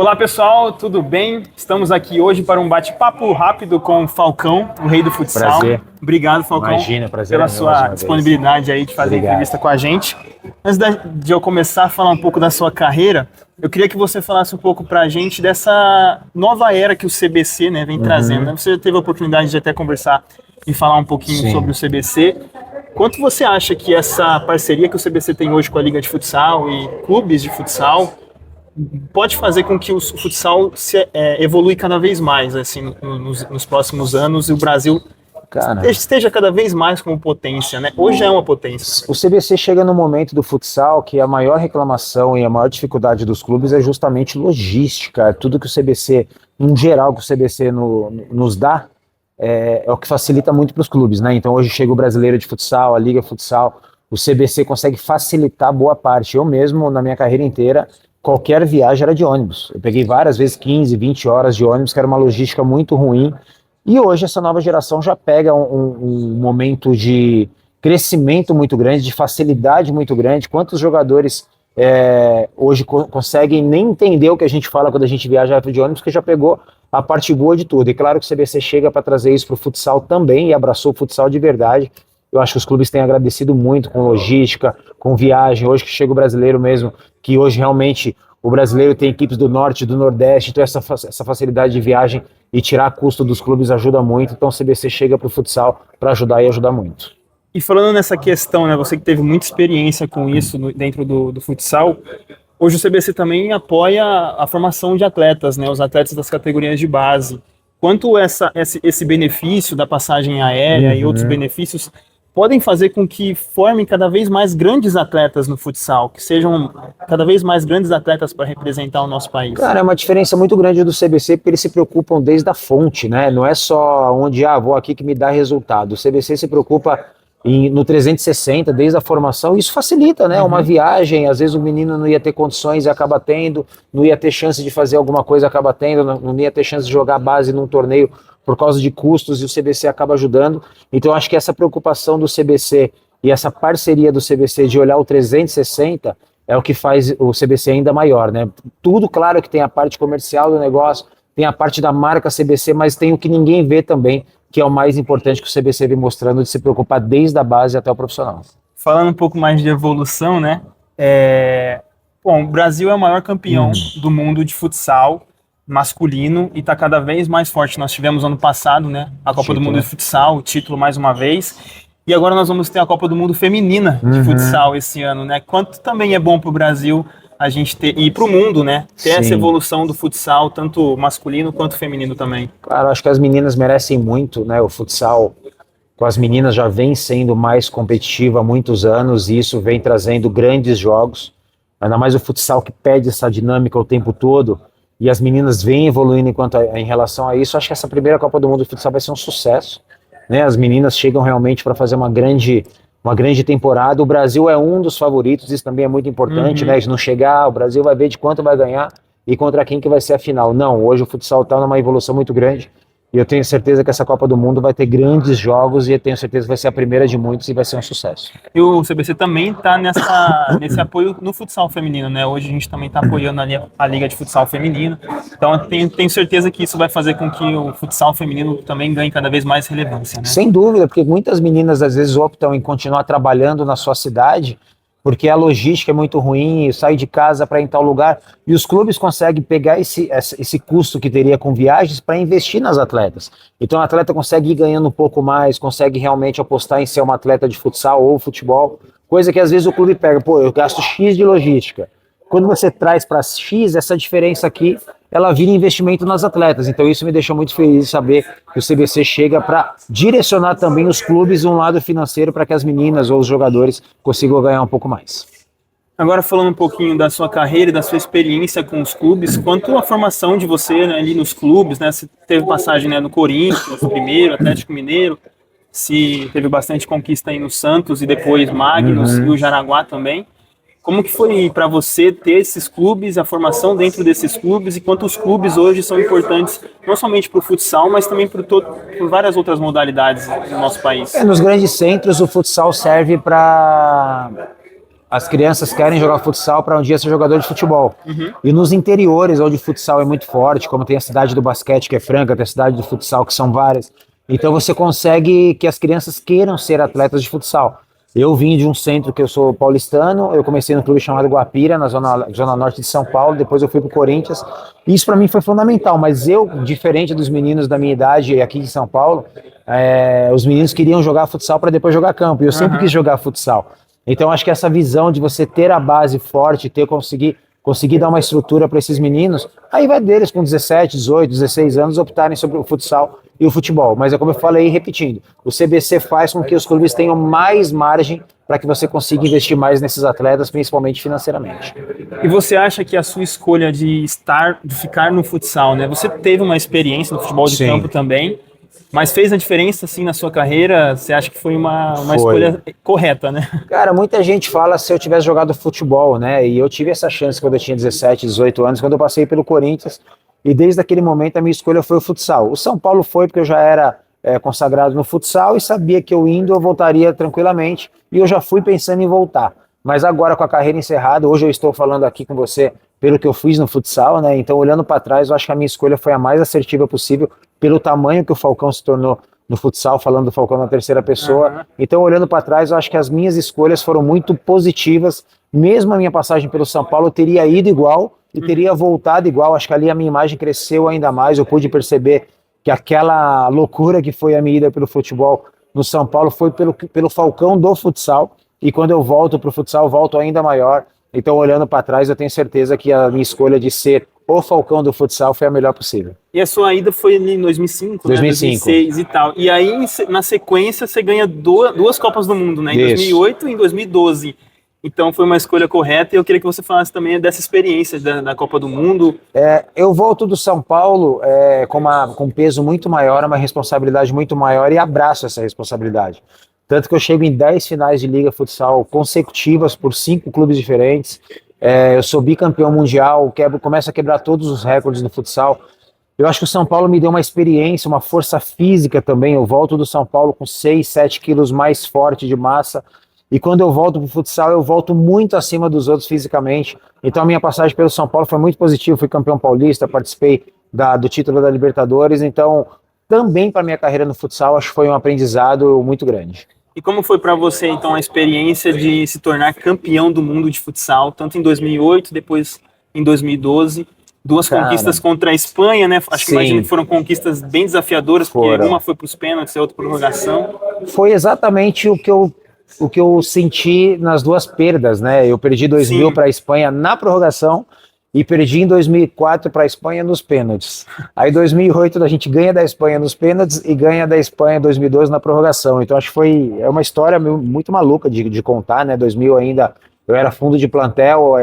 Olá pessoal, tudo bem? Estamos aqui hoje para um bate-papo rápido com o Falcão, o rei do futsal. Prazer. Obrigado, Falcão, pela sua disponibilidade aí de fazer entrevista com a gente. Antes de eu começar a falar um pouco da sua carreira, eu queria que você falasse um pouco para a gente dessa nova era que o CBC, né, vem trazendo. Né? Você teve a oportunidade de até conversar e falar um pouquinho sobre o CBC. Quanto você acha que essa parceria que o CBC tem hoje com a Liga de Futsal e clubes de futsal pode fazer com que o futsal evolui cada vez mais assim, nos próximos anos e o Brasil esteja cada vez mais como potência, né? Hoje é uma potência. O CBC chega no momento do futsal que a maior reclamação e a maior dificuldade dos clubes é justamente logística. Tudo que o CBC, em geral, que o CBC nos dá, é o que facilita muito para os clubes, né? Então hoje chega o Brasileiro de Futsal, a Liga Futsal, o CBC consegue facilitar boa parte. Eu mesmo, na minha carreira inteira, qualquer viagem era de ônibus. Eu peguei várias vezes 15, 20 horas de ônibus, que era uma logística muito ruim. E hoje essa nova geração já pega um momento de crescimento muito grande, de facilidade muito grande. Quantos jogadores hoje conseguem nem entender o que a gente fala quando a gente viaja de ônibus, que já pegou a parte boa de tudo. E claro que o CBC chega para trazer isso para o futsal também e abraçou o futsal de verdade. Eu acho que os clubes têm agradecido muito com logística, com viagem. Hoje que chega o brasileiro mesmo, que hoje realmente o brasileiro tem equipes do norte, do nordeste, então essa facilidade de viagem e tirar custo dos clubes ajuda muito. Então o CBC chega para o futsal para ajudar e ajudar muito. E falando nessa questão, né, você que teve muita experiência com isso dentro do futsal, hoje o CBC também apoia a formação de atletas, né, os atletas das categorias de base. Quanto esse benefício da passagem aérea e outros benefícios podem fazer com que formem cada vez mais grandes atletas no futsal, que sejam cada vez mais grandes atletas para representar o nosso país? Cara, é uma diferença muito grande do CBC, porque eles se preocupam desde a fonte, né? Não é só onde, vou aqui que me dá resultado. O CBC se preocupa no 360, desde a formação, isso facilita, né? Uma viagem, às vezes o menino não ia ter condições e acaba tendo, não ia ter chance de fazer alguma coisa, acaba tendo, não ia ter chance de jogar base num torneio por causa de custos, e o CBC acaba ajudando. Então acho que essa preocupação do CBC e essa parceria do CBC de olhar o 360 é o que faz o CBC ainda maior, né? Tudo, claro que tem a parte comercial do negócio, tem a parte da marca CBC, mas tem o que ninguém vê também, que é o mais importante que o CBC vem mostrando, de se preocupar desde a base até o profissional. Falando um pouco mais de evolução, né? Bom, o Brasil é o maior campeão do mundo de futsal masculino e está cada vez mais forte. Nós tivemos ano passado, né, a Copa do Mundo de Futsal, o título mais uma vez, e agora nós vamos ter a Copa do Mundo Feminina de Futsal esse ano, né? Quanto também é bom para o Brasil a gente ter, e para o mundo, né, ter essa evolução do futsal, tanto masculino quanto feminino também. Claro, acho que as meninas merecem muito, né? O futsal com as meninas já vem sendo mais competitivo há muitos anos e isso vem trazendo grandes jogos, ainda mais o futsal que pede essa dinâmica o tempo todo. E as meninas vêm evoluindo em relação a isso. Acho que essa primeira Copa do Mundo de Futsal vai ser um sucesso, né? As meninas chegam realmente para fazer uma grande temporada. O Brasil é um dos favoritos, isso também é muito importante, né? De não chegar, o Brasil vai ver de quanto vai ganhar e contra quem que vai ser a final. Não, hoje o futsal está numa evolução muito grande e eu tenho certeza que essa Copa do Mundo vai ter grandes jogos e eu tenho certeza que vai ser a primeira de muitos e vai ser um sucesso. E o CBC também está nesse apoio no futsal feminino, né? Hoje a gente também está apoiando a Liga de Futsal Feminino. Então eu tenho certeza que isso vai fazer com que o futsal feminino também ganhe cada vez mais relevância, né? Sem dúvida, porque muitas meninas às vezes optam em continuar trabalhando na sua cidade porque a logística é muito ruim, sai de casa para ir em tal lugar, e os clubes conseguem pegar esse custo que teria com viagens para investir nas atletas. Então o atleta consegue ir ganhando um pouco mais, consegue realmente apostar em ser uma atleta de futsal ou futebol, coisa que às vezes o clube pega, eu gasto X de logística. Quando você traz para X, essa diferença aqui, ela vira investimento nas atletas. Então isso me deixa muito feliz de saber que o CBC chega para direcionar também os clubes um lado financeiro para que as meninas ou os jogadores consigam ganhar um pouco mais. Agora falando um pouquinho da sua carreira e da sua experiência com os clubes, quanto a formação de você, né, ali nos clubes, né? Você teve passagem, né, no Corinthians, primeiro, Atlético Mineiro, se teve bastante conquista aí no Santos e depois Magnus e o Jaraguá também. Como que foi para você ter esses clubes, a formação dentro desses clubes e quanto os clubes hoje são importantes, não somente para o futsal, mas também por várias outras modalidades no nosso país? Nos grandes centros o futsal serve para as crianças querem jogar futsal para um dia ser jogador de futebol. E nos interiores, onde o futsal é muito forte, como tem a cidade do basquete, que é Franca, tem a cidade do futsal, que são várias, então você consegue que as crianças queiram ser atletas de futsal. Eu vim de um centro que eu sou paulistano, eu comecei no clube chamado Guapira, na zona norte de São Paulo, depois eu fui para o Corinthians. Isso para mim foi fundamental, mas eu, diferente dos meninos da minha idade aqui em São Paulo, os meninos queriam jogar futsal para depois jogar campo, e eu sempre quis jogar futsal. Então acho que essa visão de você ter a base forte, conseguir dar uma estrutura para esses meninos, aí vai deles com 17, 18, 16 anos optarem sobre o futsal e o futebol. Mas é como eu falei, repetindo, o CBC faz com que os clubes tenham mais margem para que você consiga investir mais nesses atletas, principalmente financeiramente. E você acha que a sua escolha de ficar no futsal, né? Você teve uma experiência no futebol de campo também, mas fez a diferença, assim, na sua carreira? Você acha que foi uma escolha correta, né? Cara, muita gente fala se eu tivesse jogado futebol, né? E eu tive essa chance quando eu tinha 17, 18 anos, quando eu passei pelo Corinthians, e desde aquele momento a minha escolha foi o futsal. O São Paulo foi porque eu já era consagrado no futsal e sabia que eu indo eu voltaria tranquilamente, e eu já fui pensando em voltar. Mas agora, com a carreira encerrada, hoje eu estou falando aqui com você pelo que eu fiz no futsal, né? Então, olhando para trás, eu acho que a minha escolha foi a mais assertiva possível, pelo tamanho que o Falcão se tornou no futsal, falando do Falcão na terceira pessoa. Então, olhando para trás, eu acho que as minhas escolhas foram muito positivas. Mesmo a minha passagem pelo São Paulo, eu teria ido igual e teria voltado igual. Acho que ali a minha imagem cresceu ainda mais. Eu pude perceber que aquela loucura que foi a minha ida pelo futebol no São Paulo foi pelo Falcão do futsal. E quando eu volto para o futsal, eu volto ainda maior. Então, olhando para trás, eu tenho certeza que a minha escolha de ser o Falcão do futsal foi a melhor possível. E a sua ida foi em 2005, 2005. Né? 2006 e tal. E aí, na sequência, você ganha duas Copas do Mundo, né? Em 2008 e em 2012. Então, foi uma escolha correta. E eu queria que você falasse também dessa experiência da Copa do Mundo. Eu volto do São Paulo com um peso muito maior, uma responsabilidade muito maior, e abraço essa responsabilidade. Tanto que eu chego em 10 finais de Liga Futsal consecutivas por 5 clubes diferentes. Eu sou bicampeão mundial, começo a quebrar todos os recordes no futsal. Eu acho que o São Paulo me deu uma experiência, uma força física também. Eu volto do São Paulo com 6, 7 quilos mais forte de massa. E quando eu volto para o futsal, eu volto muito acima dos outros fisicamente. Então a minha passagem pelo São Paulo foi muito positiva. Fui campeão paulista, participei do título da Libertadores. Então, também para minha carreira no futsal, acho que foi um aprendizado muito grande. E como foi para você, então, a experiência de se tornar campeão do mundo de futsal, tanto em 2008, depois em 2012? Duas conquistas contra a Espanha, né? Acho que imagino que foram conquistas bem desafiadoras, porque uma foi para os pênaltis e a outra para prorrogação. Foi exatamente o que eu senti nas duas perdas, né? Eu perdi 2000 para a Espanha na prorrogação e perdi em 2004 para a Espanha nos pênaltis. Aí em 2008 a gente ganha da Espanha nos pênaltis e ganha da Espanha em 2012 na prorrogação. Então acho que é uma história muito maluca de contar, né? 2000 ainda eu era fundo de plantel,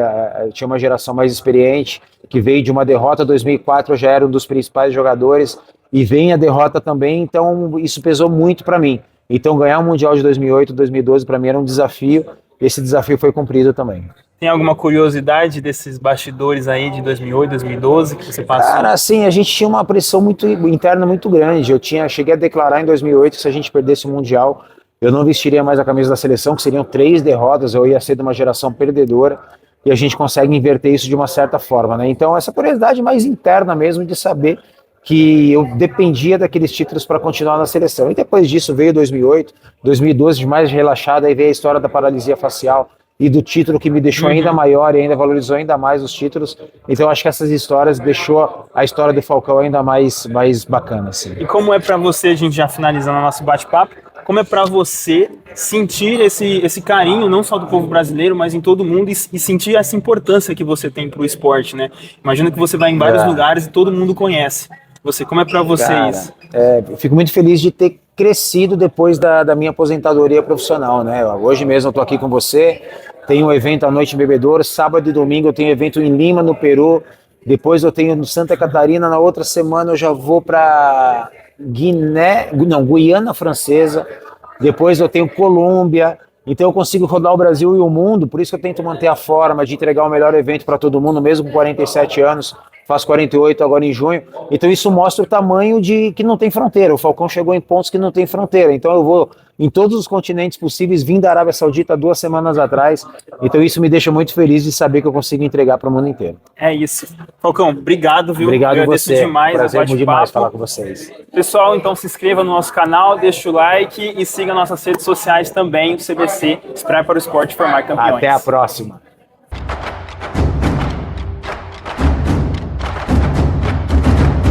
eu tinha uma geração mais experiente que veio de uma derrota. 2004 eu já era um dos principais jogadores e vem a derrota também, então isso pesou muito para mim. Então ganhar o Mundial de 2008, 2012 para mim era um desafio. Esse desafio foi cumprido também. Tem alguma curiosidade desses bastidores aí de 2008, 2012 que você passou? Cara, assim, a gente tinha uma pressão interna muito grande. Cheguei a declarar em 2008 que se a gente perdesse o Mundial, eu não vestiria mais a camisa da seleção, que seriam 3 derrotas, eu ia ser de uma geração perdedora, e a gente consegue inverter isso de uma certa forma, né? Então, essa curiosidade mais interna mesmo de saber que eu dependia daqueles títulos para continuar na seleção. E depois disso veio 2008, 2012 de mais relaxado, aí veio a história da paralisia facial e do título que me deixou ainda maior e ainda valorizou ainda mais os títulos. Então acho que essas histórias deixou a história do Falcão ainda mais bacana. Assim. E como é para você, a gente já finalizando o nosso bate-papo, como é para você sentir esse carinho, não só do povo brasileiro, mas em todo mundo, e sentir essa importância que você tem para o esporte, né? Imagina que você vai em vários lugares e todo mundo conhece. Como é para você isso? Fico muito feliz de ter crescido depois da minha aposentadoria profissional, né? Hoje mesmo eu tô aqui com você, tenho um evento à noite em Bebedouro, sábado e domingo eu tenho evento em Lima, no Peru, depois eu tenho no Santa Catarina, na outra semana eu já vou para Guiana Francesa, depois eu tenho Colômbia. Então eu consigo rodar o Brasil e o mundo, por isso que eu tento manter a forma de entregar o melhor evento para todo mundo, mesmo com 47 anos, faço 48 agora em junho. Então isso mostra o tamanho de que não tem fronteira. O Falcão chegou em pontos que não tem fronteira. Então eu vou em todos os continentes possíveis, vim da Arábia Saudita 2 semanas atrás. Então isso me deixa muito feliz de saber que eu consigo entregar para o mundo inteiro. É isso. Falcão, obrigado, viu? Obrigado você. Demais, prazer muito demais falar com vocês. Pessoal, então se inscreva no nosso canal, deixa o like e siga nossas redes sociais também, o CBC, Spray para o Esporte Formar Campeões. Até a próxima.